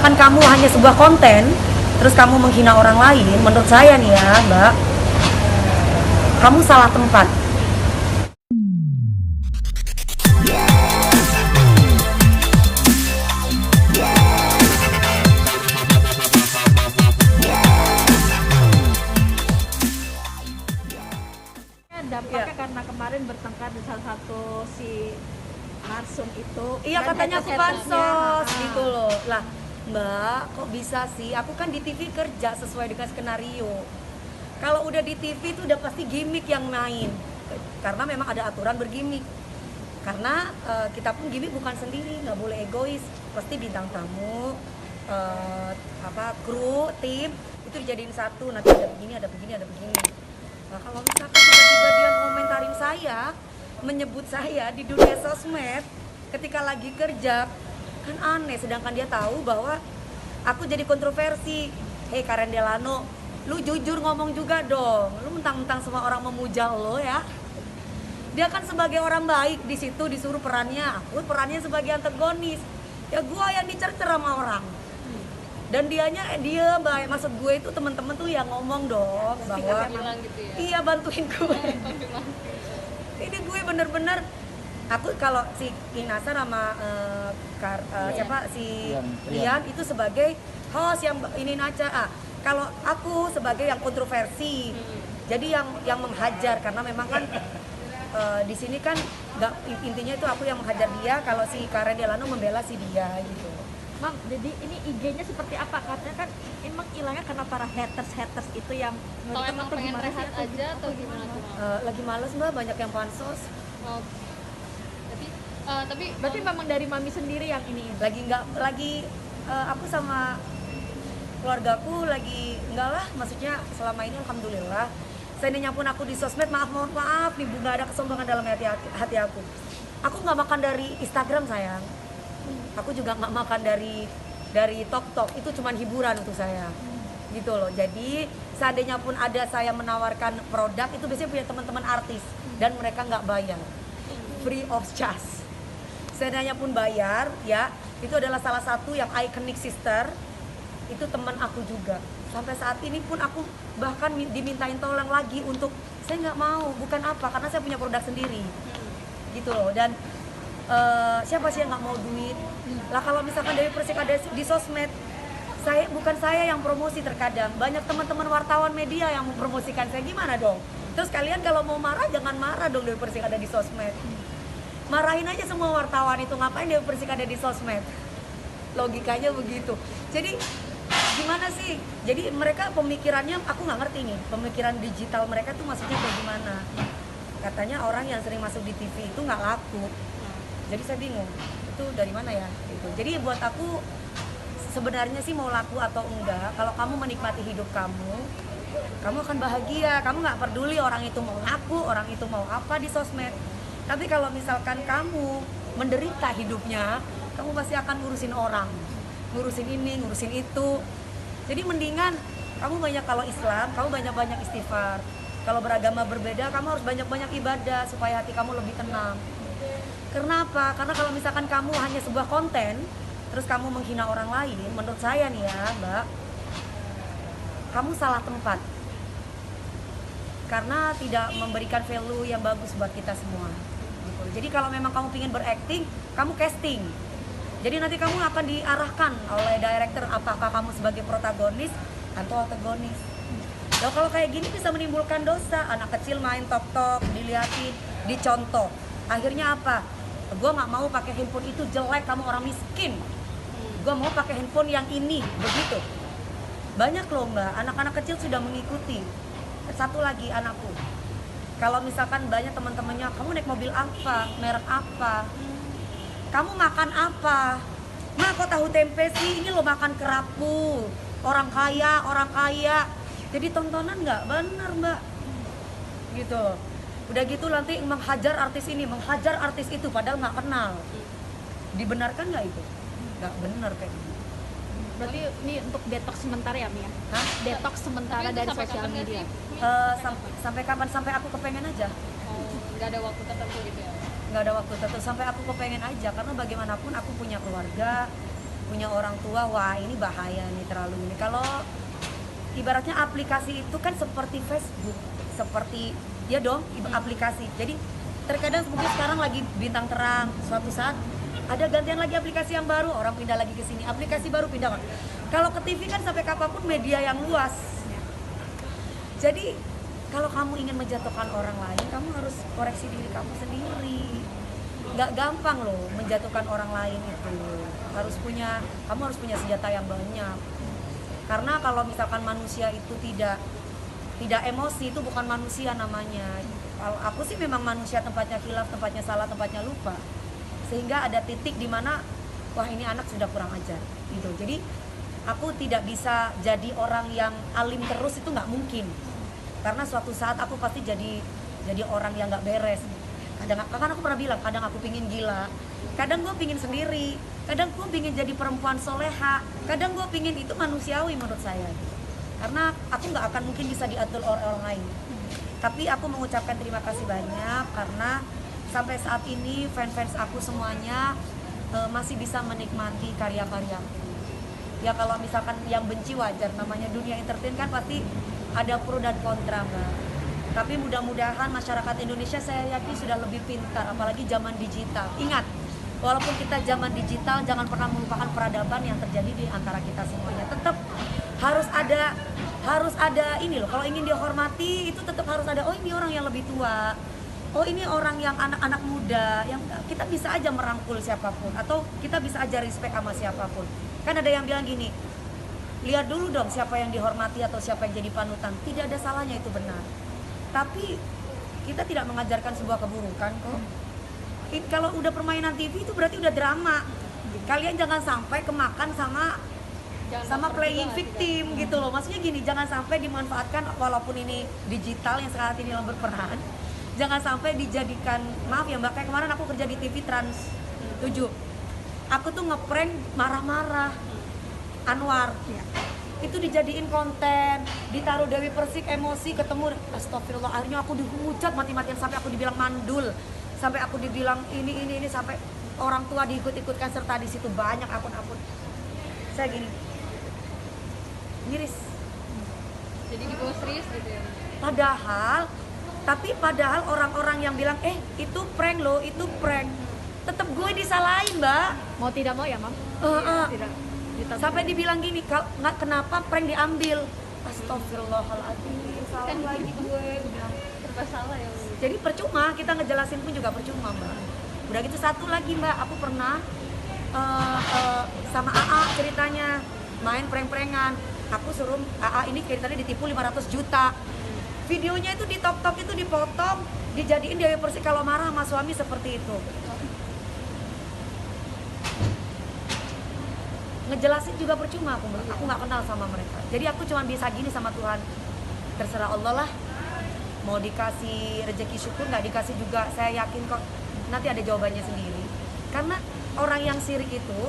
misalkan kamu hanya sebuah konten, terus kamu menghina orang lain, menurut saya nih ya Mbak, kamu salah tempat. Dampaknya karena kemarin bertengkar di salah satu si Narsum itu. Iya, dan katanya aku haters-hatersnya, bansos gitu loh. Lah Mbak, kok bisa sih? Aku kan di TV kerja sesuai dengan skenario. Kalau udah di TV itu udah pasti gimmick yang main. Karena memang ada aturan bergimmick. Karena kita pun gimmick bukan sendiri, nggak boleh egois. Pasti bintang tamu, kru, tim itu dijadiin satu. Nanti ada begini, ada begini, ada begini. Nah kalau misalkan tiba-tiba dia komentarin saya, menyebut saya di dunia sosmed ketika lagi kerja, kan aneh. Sedangkan dia tahu bahwa aku jadi kontroversi. Hei Karen Delano, lu jujur ngomong juga dong. Lu mentang-mentang semua orang memuja lo ya. Dia kan sebagai orang baik di situ disuruh perannya, aku perannya sebagai antagonis. Ya gua yang dicercer sama orang. Dan dia baik, maksud gue itu teman-teman tuh yang ngomong dong bahwa gitu ya? iya bantuin gue. Ini gue bener-bener, aku kalau si Inasa sama siapa si Rian itu sebagai host yang ini aja. Kalau aku sebagai yang kontroversi, jadi yang menghajar karena memang kan di sini kan intinya itu aku yang menghajar dia, kalau si Karen Delano membela si dia gitu. Mam, jadi ini IG-nya seperti apa? Katanya kan emang hilangnya karena para haters itu yang Atau emang pengen rehat sih, aja atau gimana tuh? Lagi males Mbak, banyak yang pansos. Oh. Tapi berarti memang dari Mami sendiri yang ini. Aku sama keluargaku lagi enggak lah, maksudnya selama ini alhamdulillah. Seandainya pun aku di sosmed, mohon maaf nih Bu, nggak ada kesombongan dalam hati aku. Aku nggak makan dari Instagram sayang. Aku juga nggak makan dari TikTok, itu cuma hiburan untuk saya. Gitu loh. Jadi seandainya pun ada saya menawarkan produk, itu biasanya punya teman-teman artis dan mereka nggak bayar. Free of charge. Seandainya pun bayar, ya itu adalah salah satu yang iconic sister, itu teman aku juga. Sampai saat ini pun aku bahkan dimintain tolong lagi untuk, saya nggak mau, bukan apa, karena saya punya produk sendiri. Gitu loh. Dan siapa sih yang nggak mau duit? Lah kalau misalkan Dewi Persik ada di sosmed, bukan saya yang promosi, terkadang banyak teman-teman wartawan media yang mempromosikan saya, gimana dong? Terus kalian kalau mau marah jangan marah dong, Dewi Persik ada di sosmed. Marahin aja semua wartawan itu, ngapain Dewi Persik ada di sosmed? Logikanya begitu. Jadi gimana sih? Jadi mereka pemikirannya, aku nggak ngerti nih, pemikiran digital mereka tuh maksudnya kayak gimana? Katanya orang yang sering masuk di TV itu nggak laku. Jadi saya bingung, itu dari mana ya? Gitu. Jadi buat aku sebenarnya sih mau laku atau enggak, kalau kamu menikmati hidup kamu akan bahagia. Kamu nggak peduli orang itu mau laku, orang itu mau apa di sosmed. Tapi kalau misalkan kamu menderita hidupnya, kamu pasti akan ngurusin orang, ngurusin ini, ngurusin itu. Jadi mendingan kamu kalau Islam, kamu banyak-banyak istighfar. Kalau beragama berbeda, kamu harus banyak-banyak ibadah supaya hati kamu lebih tenang. Kenapa? Karena kalau misalkan kamu hanya sebuah konten, terus kamu menghina orang lain, menurut saya nih ya Mbak, kamu salah tempat. Karena tidak memberikan value yang bagus buat kita semua. Gitu. Jadi kalau memang kamu ingin berakting, kamu casting. Jadi nanti kamu akan diarahkan oleh director apakah kamu sebagai protagonis atau antagonis. Loh, kalau kayak gini bisa menimbulkan dosa. Anak kecil main tok-tok, dilihatin, dicontoh. Akhirnya apa? Gue nggak mau pakai handphone itu, jelek, kamu orang miskin. Gue mau pakai handphone yang ini, begitu. Banyak loh Mbak, anak-anak kecil sudah mengikuti. Satu lagi anakku, kalau misalkan banyak teman-temannya, kamu naik mobil apa, merek apa, kamu makan apa, nah kok tahu tempe sih, ini lo makan kerapu, orang kaya. Jadi tontonan nggak bener Mbak, gitu. Udah gitu nanti menghajar artis ini, menghajar artis itu, padahal nggak kenal. Dibenarkan nggak itu? Nggak bener kayak gitu. Berarti ini untuk detox sementara ya Mia? Hah? Detox sementara dari sosial media. Sampai kapan? Sampai aku kepengen aja. Nggak ada waktu tertentu gitu ya? Nggak ada waktu tertentu, sampai aku kepengen aja. Karena bagaimanapun aku punya keluarga, punya orang tua, wah ini bahaya nih, terlalu ini. Kalau ibaratnya aplikasi itu kan seperti Facebook, seperti ya dong aplikasi. Jadi terkadang mungkin sekarang lagi bintang terang, suatu saat ada gantian lagi aplikasi yang baru, orang pindah lagi ke sini, aplikasi baru pindah. Kalau ke TV kan sampai kapanpun media yang luas. Jadi kalau kamu ingin menjatuhkan orang lain, kamu harus koreksi diri kamu sendiri. Nggak gampang loh menjatuhkan orang lain itu. Kamu harus punya senjata yang banyak. Karena kalau misalkan manusia itu tidak emosi, itu bukan manusia namanya. Kalau aku sih memang manusia, tempatnya khilaf, tempatnya salah, tempatnya lupa. Sehingga ada titik di mana wah ini anak sudah kurang ajar gitu. Jadi aku tidak bisa jadi orang yang alim terus, itu nggak mungkin. Karena suatu saat aku pasti jadi orang yang nggak beres. Kadang aku pernah bilang, kadang aku pingin gila, kadang gue pingin sendiri, kadang gue pingin jadi perempuan soleha, kadang gue pingin, itu manusiawi menurut saya. Karena aku nggak akan mungkin bisa diatur oleh orang lain. Tapi aku mengucapkan terima kasih banyak karena sampai saat ini fans aku semuanya masih bisa menikmati karya-karyaku. Ya kalau misalkan yang benci wajar, namanya dunia entertain kan pasti ada pro dan kontra, Mbak. Tapi mudah-mudahan masyarakat Indonesia saya yakin sudah lebih pintar, apalagi zaman digital. Ingat, walaupun kita zaman digital, jangan pernah melupakan peradaban yang terjadi di antara kita semuanya. Tetap harus ada ini loh. Kalau ingin dihormati itu tetap harus ada, oh ini orang yang lebih tua, oh ini orang yang anak-anak muda, yang kita bisa aja merangkul siapapun, atau kita bisa aja respect sama siapapun. Kan ada yang bilang gini, lihat dulu dong siapa yang dihormati atau siapa yang jadi panutan. Tidak ada salahnya, itu benar. Tapi kita tidak mengajarkan sebuah keburukan kok. Kalau udah permainan TV itu berarti udah drama. Kalian jangan sampai kemakan sama playing victim gitu loh. Maksudnya gini, jangan sampai dimanfaatkan, walaupun ini digital yang saat ini berperan. Jangan sampai dijadikan, maaf ya Mbak, kayak kemarin aku kerja di TV Trans 7. Aku tuh ngeprank marah-marah Anwar. Itu dijadiin konten, ditaruh Dewi Persik emosi, ketemu, astagfirullah, akhirnya aku dihujat mati-matian, sampai aku dibilang mandul, sampai aku dibilang ini, sampai orang tua diikut-ikutkan serta di situ banyak akun-akun. Saya gini, miris. Jadi dibawa serius gitu ya. Padahal orang-orang yang bilang itu prank loh, itu prank, tetap gue disalahin, Mbak. Mau tidak mau ya, Mam? Tidak. Sampai dibilang gini, nggak kenapa prank diambil. Astagfirullahaladzim, salah Kan lagi gue bilang. Serba salah ya. Jadi percuma, kita ngejelasin pun juga percuma, Mbak. Udah gitu satu lagi, Mbak, aku pernah sama AA ceritanya main prank-prankan. Aku suruh AA ini ceritanya ditipu 500 juta. Videonya itu di top itu dipotong, dijadiin Dewi Persik kalau marah sama suami seperti itu. Ngejelasin juga percuma, aku nggak kenal sama mereka. Jadi aku cuma bisa gini sama Tuhan, terserah Allah lah, mau dikasih rezeki syukur, nggak dikasih juga saya yakin kok nanti ada jawabannya sendiri. Karena orang yang sirik itu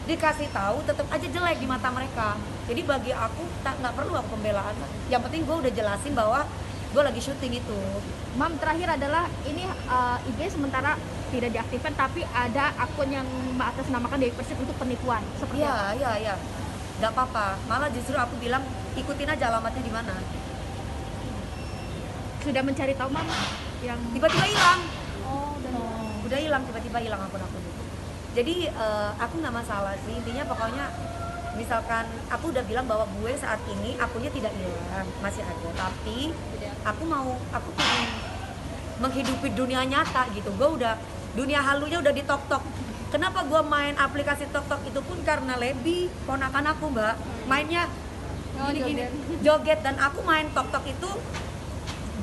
dikasih tahu tetap aja jelek di mata mereka. Jadi bagi aku nggak perlu aku pembelaan, yang penting gue udah jelasin bahwa gue lagi syuting itu. Mam, terakhir adalah ini IG sementara tidak diaktifkan, tapi ada akun yang Mbak atas namakan Dewi Persik untuk penipuan. Seperti apa? Iya. Nggak apa-apa. Malah justru aku bilang ikutin aja alamatnya di mana. Sudah mencari tahu, Mam? Yang Tiba-tiba hilang. Oh, Udah hilang, tiba-tiba hilang akun-akun itu. Jadi aku nggak masalah sih. Intinya pokoknya misalkan aku udah bilang bahwa gue saat ini akunnya tidak hilang, masih ada. Tapi aku pengen menghidupi dunia nyata gitu. Gue udah, dunia halunya udah di TokTok. Kenapa gue main aplikasi TokTok itu pun karena Lebi, ponakan aku, Mbak, mainnya gini joget. Dan aku main TokTok itu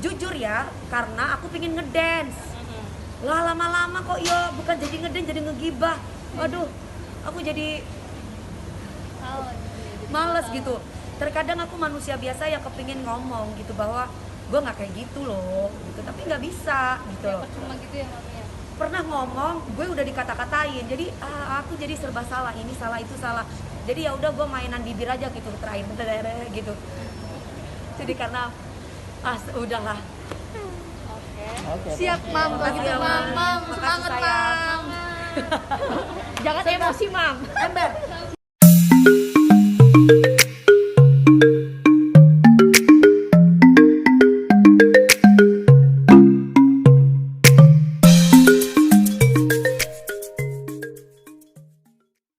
jujur ya, karena aku pingin ngedance. Lah lama-lama kok ya bukan jadi ngedance, jadi ngegibah. Waduh, aku jadi males gitu. Terkadang aku manusia biasa yang kepingin ngomong gitu bahwa gue nggak kayak gitu loh gitu, tapi nggak bisa gitu loh. Percuma gitu ya mamanya. Pernah ngomong, gue udah dikata-katain, jadi aku jadi serba salah, ini salah itu salah. Jadi ya udah gue mainan bibir aja gitu terakhir gitu. Jadi karena udahlah. Oke. siap, Mam. Makasih Begitu, ya, Mam. Mam. Semangat, Makasih, sayang. Mam. Jangan emosi, Mam. Ember.